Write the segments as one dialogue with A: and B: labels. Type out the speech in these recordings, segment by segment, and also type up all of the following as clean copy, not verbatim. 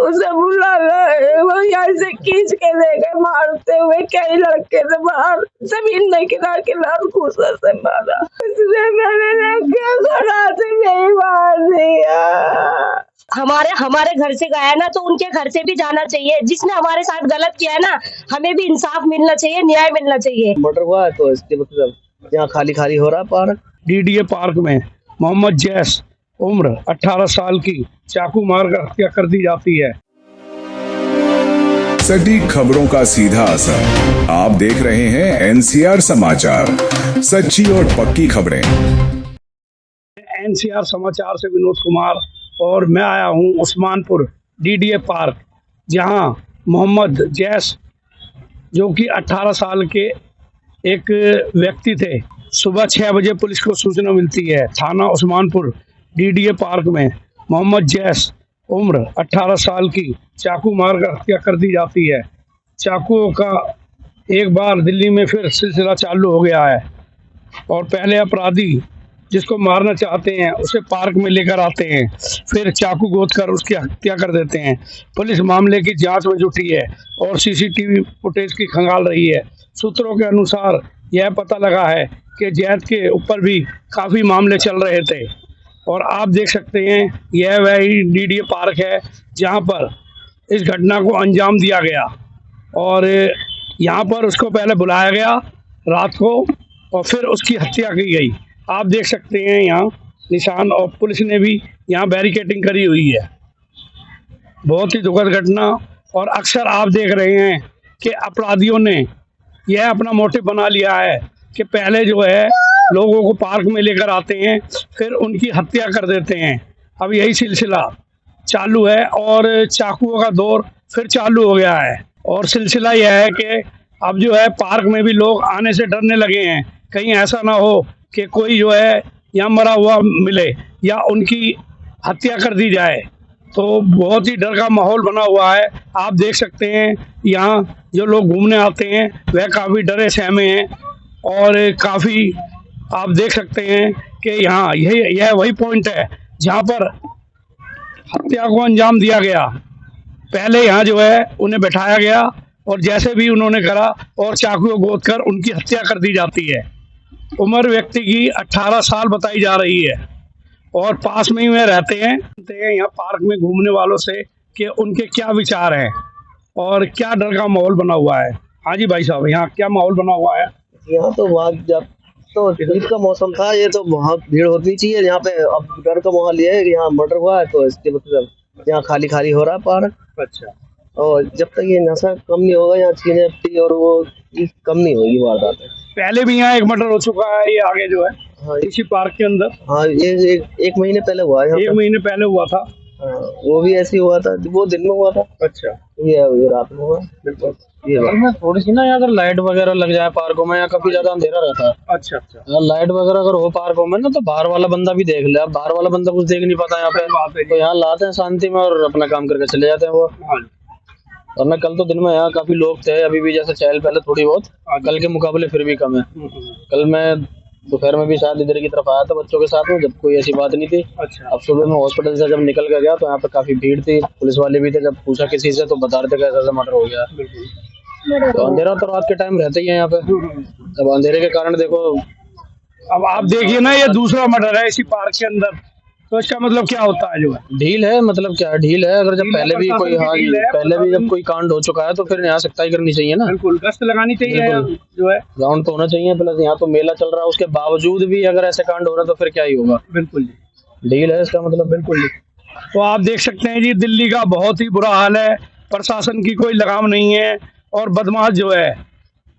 A: उसे बुला गए, वो यहाँ से खींच के ले गए मारते हुए। कई लड़के से बाहर जमीन में गिरा के लाल घूसा से मारा। इसलिए मैंने क्या करा से यही मार दिया।
B: हमारे हमारे घर से गया ना तो उनके घर से भी जाना चाहिए। जिसने हमारे साथ गलत किया है ना, हमें भी इंसाफ मिलना चाहिए, न्याय मिलना चाहिए।
C: मर्डर हुआ है तो इसके मतलब यहाँ खाली खाली हो रहा है पार्क।
D: डीडीए पार्क में मोहम्मद जैस उम्र 18 साल की चाकू मारकर हत्या कर दी जाती है।
E: सटीक खबरों का सीधा असर। आप देख रहे हैं एनसीआर समाचार, सच्ची और पक्की खबरें।
D: एनसीआर समाचार से विनोद कुमार और मैं आया हूं उस्मानपुर डीडीए पार्क, जहां मोहम्मद जैस जो कि 18 साल के एक व्यक्ति थे। सुबह 6 बजे पुलिस को सूचना मिलती है। थाना उस्मानपुर डीडीए पार्क में मोहम्मद जैस उम्र 18 साल की चाकू मारकर हत्या कर दी जाती है। चाकुओं का एक बार दिल्ली में फिर सिलसिला चालू हो गया है और पहले अपराधी जिसको मारना चाहते हैं उसे पार्क में लेकर आते हैं, फिर चाकू गोद कर उसकी हत्या कर देते हैं। पुलिस मामले की जांच में जुटी है और सीसीटीवी फुटेज की खंगाल रही है। सूत्रों के अनुसार यह पता लगा है कि जैद के ऊपर भी काफ़ी मामले चल रहे थे। और आप देख सकते हैं यह वही डीडीए पार्क है जहां पर इस घटना को अंजाम दिया गया और यहां पर उसको पहले बुलाया गया रात को और फिर उसकी हत्या की गई। आप देख सकते हैं यहाँ निशान, और पुलिस ने भी यहाँ बैरिकेडिंग करी हुई है। बहुत ही दुखद घटना। और अक्सर आप देख रहे हैं कि अपराधियों ने यह अपना मोटिव बना लिया है कि पहले जो है लोगों को पार्क में लेकर आते हैं, फिर उनकी हत्या कर देते हैं। अब यही सिलसिला चालू है और चाकुओं का दौर फिर चालू हो गया है। और सिलसिला यह है कि अब जो है पार्क में भी लोग आने से डरने लगे हैं, कहीं ऐसा ना हो कि कोई जो है यहाँ मरा हुआ मिले या उनकी हत्या कर दी जाए। तो बहुत ही डर का माहौल बना हुआ है। आप देख सकते हैं यहाँ जो लोग घूमने आते हैं वह काफ़ी डरे सहमे हैं और काफ़ी आप देख सकते हैं कि यहाँ यह वही पॉइंट है जहाँ पर हत्या को अंजाम दिया गया। पहले यहाँ जो है उन्हें बैठाया गया और जैसे भी उन्होंने करा और चाकू को गोद कर उनकी हत्या कर दी जाती है। उम्र व्यक्ति की 18 साल बताई जा रही है और पास में ही वे रहते हैं। यहाँ पार्क में घूमने वालों से कि उनके क्या विचार हैं और क्या डर का माहौल बना हुआ है। हाँ जी भाई साहब, यहाँ क्या माहौल बना हुआ है?
C: यहाँ तो जब तो ईद का मौसम था, ये तो बहुत भीड़ होनी चाहिए यहाँ पे। अब डर का माहौल ये है कि यहाँ मर्डर हुआ है तो इसके मतलब यहाँ खाली खाली हो रहा है पार्क।
D: अच्छा।
C: और जब तक ये नशा कम नहीं होगा, यहाँ चीनी और वो कम नहीं होगी वारदात।
D: पहले भी यहाँ एक मर्डर हो चुका है, ये आगे जो है
C: हाँ,
D: इसी पार्क के अंदर।
C: हाँ, ये एक महीने पहले हुआ है।
D: 1 महीने पहले हुआ था।
C: हाँ, वो भी ऐसे हुआ था, वो दिन में हुआ था।
D: अच्छा।
C: ये रात में हुआ।
D: बिल्कुल।
F: में थोड़ी सी ना यहाँ अगर लाइट वगैरह लग जाए पार्कों में, यहाँ काफी ज्यादा अंधेरा रहता है।
D: अच्छा अच्छा।
F: लाइट वगैरह अगर हो पार्कों में ना तो बाहर वाला बंदा भी देख ले। अब बाहर वाला बंदा कुछ देख नहीं पाता यहाँ पे, तो यहाँ लाते हैं शांति में और अपना काम करके चले जाते हैं वो। वरना कल तो दिन में यहाँ काफी लोग थे, अभी भी जैसे चहल पहले थोड़ी बहुत, कल के मुकाबले फिर भी कम है। कल मैं दोपहर में भी शायद इधर की तरफ आया था बच्चों के साथ में, जब कोई ऐसी बात नहीं थी।
D: अच्छा।
F: अब सुबह में हॉस्पिटल से जब निकल के गया तो यहाँ पे काफी भीड़ थी, पुलिस वाले भी थे। जब पूछा किसी से तो बता रहे थे कैसा मर्डर हो गया। तो अंधेरा तो रात के टाइम रहता ही है यहाँ पे। अब अंधेरे के कारण देखो,
D: अब आप देखिए ना ये दूसरा मर्डर है इसी पार्क के अंदर, तो इसका मतलब क्या होता है? जो है
F: ढील है, मतलब क्या ढील है। अगर जब पहले भी कोई पहले भी जब कोई कांड हो चुका है तो फिर यहाँ सख्ताई करनी चाहिए ना।
D: बिल्कुल, गश्त लगानी चाहिए जो है,
F: राउंड तो होना चाहिए। प्लस यहाँ तो मेला चल रहा है, उसके बावजूद भी अगर ऐसे कांड हो रहा है तो फिर क्या ही होगा।
D: बिल्कुल
F: ढील है इसका मतलब।
D: बिल्कुल। तो आप देख सकते हैं जी दिल्ली का बहुत ही बुरा हाल है, प्रशासन की कोई लगाम नहीं है और बदमाश जो है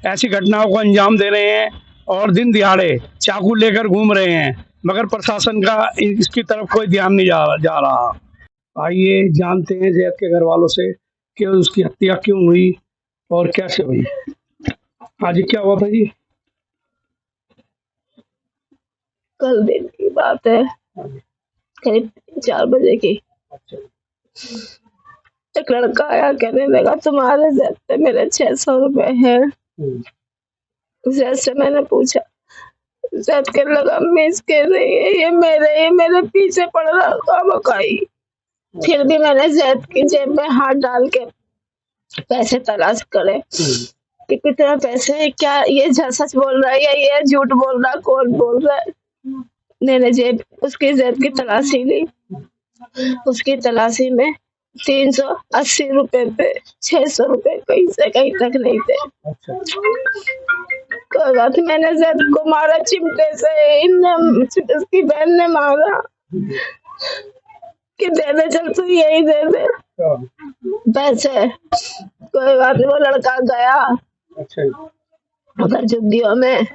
D: ऐसी घटनाओं को अंजाम दे रहे हैं और दिन दिहाड़े चाकू लेकर घूम रहे हैं, मगर प्रशासन का इसकी तरफ कोई ध्यान नहीं जा रहा। आइए जानते हैं जैद के घर वालों से कि उसकी हत्या क्यों हुई और कैसे हुई। आज क्या हुआ था जी?
A: कल दिन की बात है, करीब 4 बजे की।
D: अच्छा।
A: एक लड़का आया, कहने लगा तुम्हारे जेब पे मेरे 600 रुपए है। जैसे मैंने पूछा, जैद के लगा मिस कह रही है, ये मेरे पीछे पड़ रहा था मकाई। फिर भी मैंने जैद की जेब में हाथ डाल के पैसे तलाश करे कि कितने पैसे हैं, क्या ये सच बोल रहा है या ये झूठ बोल रहा है, कौन बोल रहा है। मैंने उसकी जेब की तलाशी ली। उसकी तलाशी में 380 रुपए पे 600 रुपए कहीं से कहीं तक नहीं थे। कोई बात नहीं, मैंने जैद को मारा चिमटे से, उसकी बहन ने मारा कि दे दे, चल तू यही दे दे पैसे। कोई बात नहीं, वो लड़का गया उधर झुग्गियों में,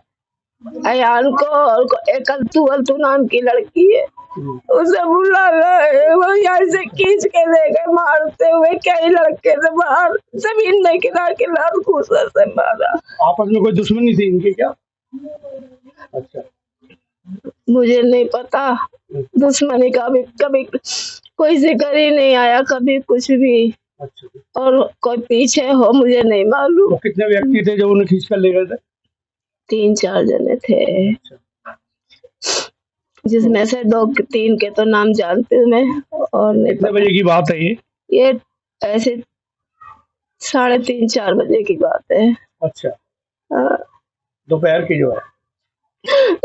A: अयान को और एक अल्तू नाम की लड़की है, उसे बुला ले। वो यहाँ से खींच के ले गए मारते हुए, कई लड़के से बाहर जमीन में गिरा के लाल घूसा से मारा।
D: आपस में कोई दुश्मनी थी इनकी क्या? अच्छा,
A: मुझे नहीं पता दुश्मनी का भी कभी कोई जिक्र ही नहीं आया, कभी कुछ भी।
D: अच्छा,
A: और कोई पीछे हो मुझे नहीं मालूम।
D: तो कितने व्यक्ति थे जो उन्हें खींच कर ले गए थे?
A: 3-4 जने थे, जिसमें से 2-3 के तो नाम जानती हूँ मैं, और नहीं
D: कितने बजे की बात है
A: ये ऐसे 3:30-4 बजे की बात है।
D: अच्छा,
A: हाँ।
D: दोपहर की जो है।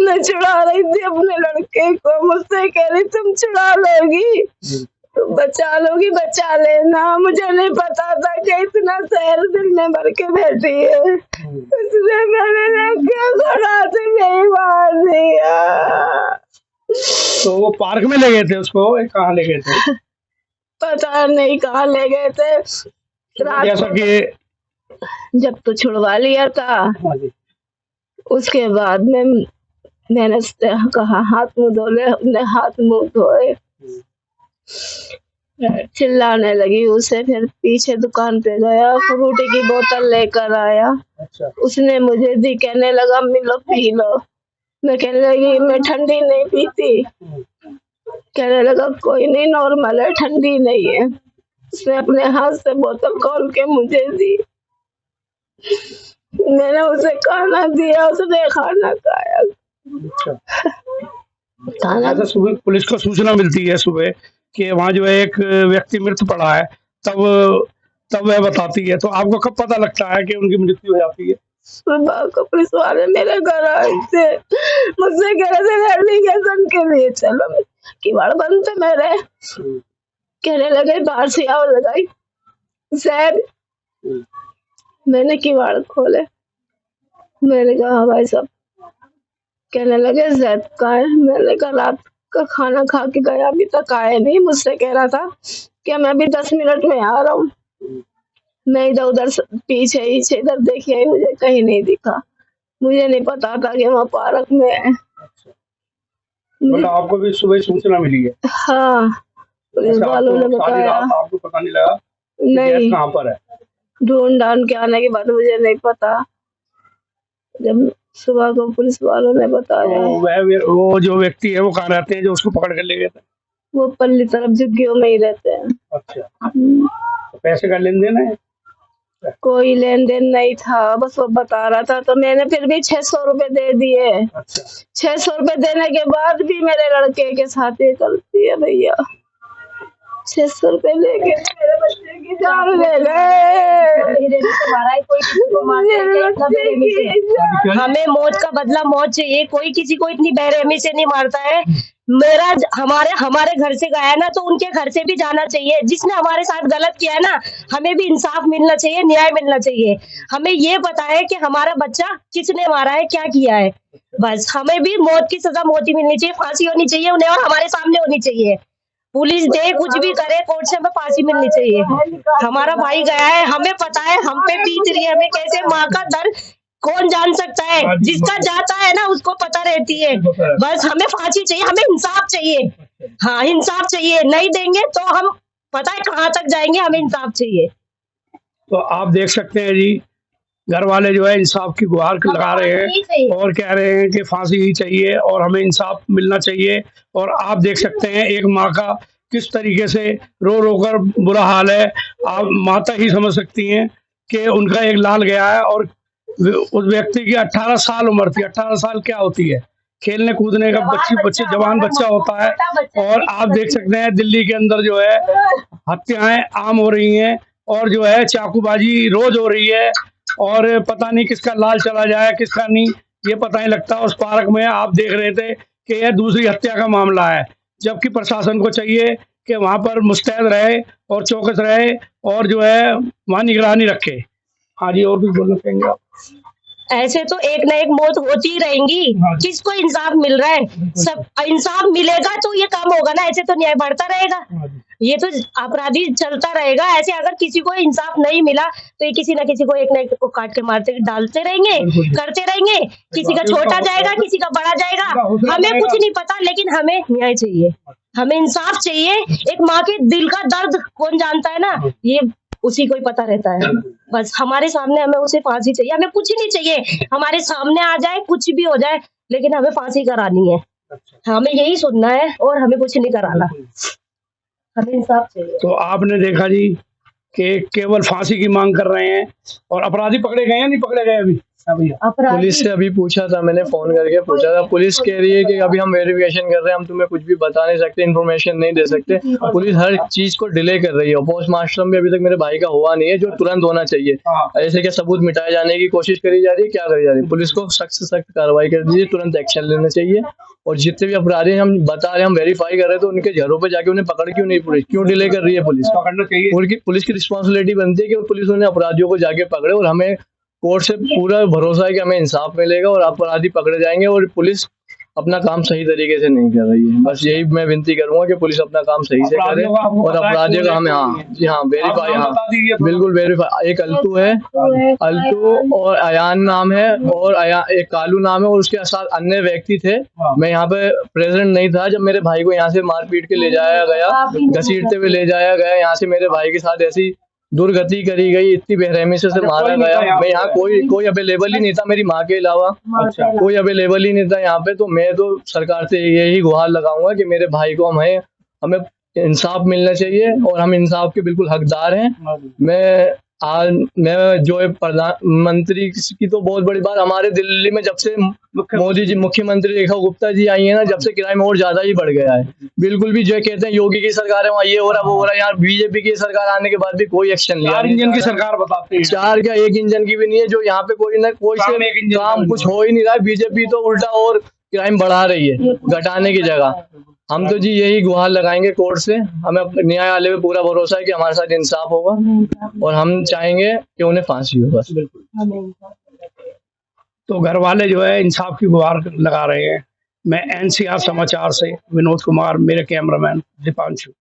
A: मैं छुड़ा रही थी अपने लड़के को, मुझसे कह रही तुम छुड़ा लोगी, तुम बचा लोगी, बचा लेना। मुझे नहीं पता था कि इतना शहर दिल में भर के बैठी है, इसलिए मैंने नहीं मार दिया।
D: तो वो पार्क में ले गए थे उसको, कहाँ ले गए थे?
A: पता नहीं कहाँ ले गए थे।
D: जैसा कि
A: जब तो छुड़वा लिया था,
D: हाँ जी,
A: उसके बाद में मैंने उससे कहा हाथ मुंह धो ले, हमने हाथ मुंह धोए। चिल्लाने लगी उसे, फिर पीछे दुकान पे गया, फ्रूटी की बोतल लेकर आया।
D: अच्छा,
A: उसने मुझे दी, कहने लगा मिलो पी लो। मैं कहने लगी मैं ठंडी नहीं पीती। कहने लगा कोई नहीं, नॉर्मल है, ठंडी नहीं है। उसने अपने हाथ से बोतल खोल के मुझे दी। मैंने उसे खाना दिया, उसने खाना खाया।
D: अच्छा।
A: खाना
D: ऐसा सुबह पुलिस को सूचना मिलती है सुबह कि वहाँ जो है एक व्यक्ति मृत पड़ा है, तब वह बताती है। तो आपको कब पता लगता है कि उनकी मृत्यु हो जाती है?
A: सुबह को पुलिस वाले मेरे घर आए थे, मुझसे कह रहे थे वेरिफिकेशन के लिए चलो। किवाड़ बंद थे मेरे, कहने लगे बाहर से आओ लगाई सैर। मैंने किवाड़ खोले, मैंने कहा भाई साहब। कहने लगे जैद का है। मैंने कहा रात का खाना खा के गया, अभी तक आया नहीं। मुझसे कह रहा था कि मैं अभी 10 मिनट में आ रहा हूँ। मैं इधर उधर पीछे इधर देखिए, मुझे कहीं नहीं दिखा। मुझे नहीं पता था कि वहाँ पार्क में है।
D: मतलब आपको भी सुबह सूचना मिली है?
A: हाँ, पुलिस वालों ने बताया।
D: आपको पता नहीं लगा
A: नहीं,
D: कहाँ पर है?
A: ढूंढ ढांढ के आने के बाद मुझे नहीं पता। जब सुबह को पुलिस वालों ने बताया।
D: वो जो व्यक्ति है वो कहाँ रहते हैं जो उसको पकड़ कर ले गए थे?
A: वो पल्ली तरफ झुग्गियों में ही रहते हैं।
D: अच्छा, तो पैसे का लेन देन है?
A: कोई लेन देन नहीं था, बस वो बता रहा था। तो मैंने फिर भी 600 रुपए दे दिए।
D: अच्छा,
A: 600 रुपए देने के बाद भी मेरे लड़के के साथ ये गलती है भैया। 600 रुपए लेके मेरे बच्चे की जान ले गए।
B: हमें मौत का बदला मौत चाहिए। कोई किसी को इतनी बेरहमी से नहीं मारता है। हमारे घर से गया है ना, तो उनके घर से भी जाना चाहिए। जिसने हमारे साथ गलत किया है ना, हमें भी इंसाफ मिलना चाहिए, न्याय मिलना चाहिए। हमें ये पता है कि हमारा बच्चा किसने मारा है, क्या किया है। बस हमें भी मौत की सजा मौत ही मिलनी चाहिए, फांसी होनी चाहिए उन्हें, और हमारे सामने होनी चाहिए। पुलिस दे कुछ भी करे, कोर्ट से हमें फांसी मिलनी चाहिए। हमारा भाई गया है, हमें पता है, हम पे बीत रही है। हमें कैसे माँ का दर्द कौन जान सकता है? जिसका जाता है ना उसको पता रहती है। बस हमें फांसी चाहिए, हमें इंसाफ चाहिए। हाँ, इंसाफ चाहिए। नहीं देंगे तो हम पता है कहाँ तक जाएंगे। हमें इंसाफ चाहिए।
D: तो आप देख सकते हैं जी, घर वाले जो है इंसाफ की गुहार लगा रहे हैं और कह रहे हैं कि फांसी ही चाहिए और हमें इंसाफ मिलना चाहिए। और आप देख सकते हैं एक माँ का किस तरीके से रो रो कर बुरा हाल है। आप माता ही समझ सकती हैं कि उनका एक लाल गया है और उस व्यक्ति की 18 साल उम्र थी। 18 साल क्या होती है? खेलने कूदने का बच्चे जवान बच्चा होता है। और आप देख सकते हैं दिल्ली के अंदर जो है हत्याएं आम हो रही हैं और जो है चाकूबाजी रोज हो रही है और पता नहीं किसका लाल चला जाए किसका नहीं, ये पता नहीं लगता। उस पार्क में आप देख रहे थे कि यह दूसरी हत्या का मामला है, जबकि प्रशासन को चाहिए कि वहां पर मुस्तैद रहे और चौकस रहे और जो है वहां निगरानी रखे। हाँ जी, और भी बोलना चाहेंगे आप?
B: ऐसे तो एक ना एक मौत होती ही रहेंगी। किसको इंसाफ मिल रहा है? सब इंसाफ मिलेगा तो ये काम होगा ना, ऐसे तो न्याय बढ़ता रहेगा। ये तो अपराधी चलता रहेगा ऐसे। अगर किसी को इंसाफ नहीं मिला तो ये किसी ना किसी को एक ना एक को काट के मारते डालते रहेंगे, करते रहेंगे। किसी का छोटा जाएगा, किसी का बड़ा जाएगा, हमें कुछ नहीं पता, लेकिन हमें न्याय चाहिए, हमें इंसाफ चाहिए। एक माँ के दिल का दर्द कौन जानता है ना, ये उसी को ही पता रहता है। बस हमारे सामने हमें उसे फांसी चाहिए, हमें कुछ नहीं चाहिए। हमारे सामने आ जाए कुछ भी हो जाए, लेकिन हमें फांसी करानी है, हमें यही सुनना है और हमें कुछ नहीं कराना, हमें इंसाफ चाहिए।
D: तो आपने देखा जी कि केवल फांसी की मांग कर रहे हैं। और अपराधी पकड़े गए या नहीं पकड़े गए अभी?
F: पुलिस से अभी पूछा था, मैंने फोन करके पूछा था। पुलिस कह रही है कि अभी हम वेरिफिकेशन कर रहे हैं, हम तुम्हें कुछ भी बता नहीं सकते, इन्फॉर्मेशन नहीं दे सकते। पुलिस हर चीज को डिले कर रही है। पोस्टमार्टम भी अभी तक मेरे भाई का हुआ नहीं है, जो तुरंत होना चाहिए। ऐसे क्या सबूत मिटाए जाने की कोशिश करी जा रही है, क्या करी जा रही है? पुलिस को सख्त से सख्त कार्रवाई कर दीजिए, तुरंत एक्शन लेना चाहिए। और जितने भी अपराधी हम बता रहे हैं, हम वेरीफाई कर रहे हैं, तो उनके घरों पे जाके उन्हें पकड़ क्यों नहीं, पुलिस क्यों डिले कर रही है? पुलिस
D: पकड़ना चाहिए।
F: पुलिस की रिस्पॉन्सिबिलिटी बनती है कि पुलिस उन्हें अपराधियों को जाके पकड़े। और हमें कोर्ट से पूरा भरोसा है कि हमें इंसाफ मिलेगा और अपराधी पकड़े जाएंगे। और पुलिस अपना काम सही तरीके से नहीं कर रही है, बस यही मैं विनती करूंगा कि पुलिस अपना काम सही से करे और अपराधियों का हमें जी हाँ वेरीफाई, हाँ बिल्कुल वेरीफाई। एक अल्टू है, अल्टू और अयान नाम है और एक कालू नाम है और उसके साथ अन्य व्यक्ति थे। मैं यहाँ पे प्रेजेंट नहीं था जब मेरे भाई को यहाँ से मारपीट के ले जाया गया, घसीटते हुए ले जाया गया। यहाँ से मेरे भाई के साथ ऐसी दुर्गति करी गई, इतनी बेरहमी से मारा गया। मैं यहाँ कोई अवेलेबल ही नहीं था, मेरी माँ के अलावा कोई अवेलेबल ही नहीं था यहाँ पे। तो मैं तो सरकार से यही गुहार लगाऊंगा कि मेरे भाई को हमें इंसाफ मिलना चाहिए और हम इंसाफ के बिल्कुल हकदार हैं। मैं जो है प्रधानमंत्री की तो बहुत बड़ी बात, हमारे दिल्ली में जब से मोदी जी मुख्यमंत्री रेखा गुप्ता जी आई है ना, जब से क्राइम और ज्यादा ही बढ़ गया है। बिल्कुल भी जो कहते हैं योगी की सरकार है वहाँ ये हो रहा वो हो रहा है, यहाँ बीजेपी की सरकार आने के बाद भी कोई एक्शन लिया।
D: 4 इंजन की सरकार बताते हैं,
F: 4 क्या 1 इंजन की भी नहीं है, जो यहाँ पे कोई ना कोई से काम कुछ हो ही नहीं रहा है। बीजेपी तो उल्टा और क्राइम बढ़ा रही है घटाने की जगह। हम तो जी यही गुहार लगाएंगे कोर्ट से, हमें न्यायालय पे पूरा भरोसा है कि हमारे साथ इंसाफ होगा और हम चाहेंगे कि उन्हें फांसी हो बस।
D: तो घर वाले जो है इंसाफ की गुहार लगा रहे हैं। मैं NCR समाचार से विनोद कुमार, मेरे कैमरामैन दीपांशु।